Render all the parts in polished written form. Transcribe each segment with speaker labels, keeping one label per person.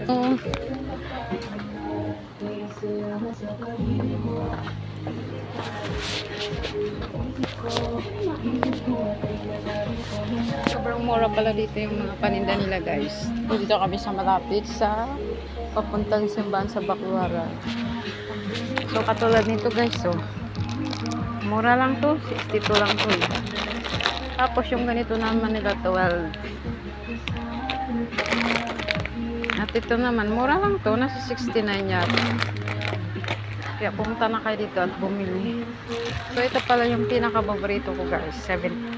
Speaker 1: Oh. Sobrang mura pala dito yung mga paninda nila, guys. Dito kami sa malapit sa papuntang simbahan sa Baclaran. So katulad nito, guys, so mura lang to, 62 lang to. Tapos yung ganito naman nila 12. At ito naman mura lang to, nasa 69 yata. Kaya pumunta na kayo dito at bumili. So ito pala yung pinaka-paborito ko, guys, 75.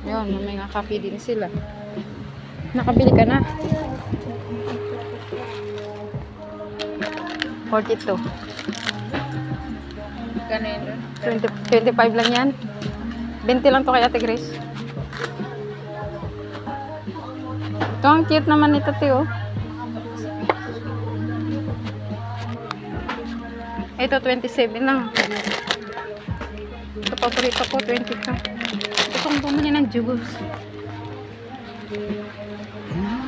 Speaker 1: Yun, may mga coffee din sila. Nakabili ka na? 42.
Speaker 2: Ganun.
Speaker 1: 25 lang yan. 20 lang to kay Ate Grace. Ito ang cute naman nito, Tio. Ito 27 lang. Ito paborito ko 22. Ito kong bumili ng juice.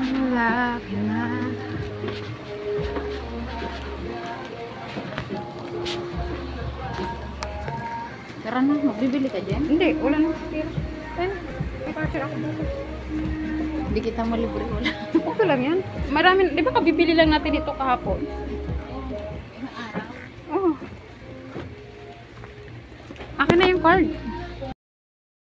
Speaker 1: Malaki na.
Speaker 2: Tara na, magbibili ka dyan?
Speaker 1: Hindi, wala nang tira. Ayun, may cashier ako dito.
Speaker 2: Hindi kita malibre, wala.
Speaker 1: Okay lang yan. Marami, di ba kabibili lang natin ito kahapon?
Speaker 2: Ilang araw?
Speaker 1: Oh. Akin na yung card.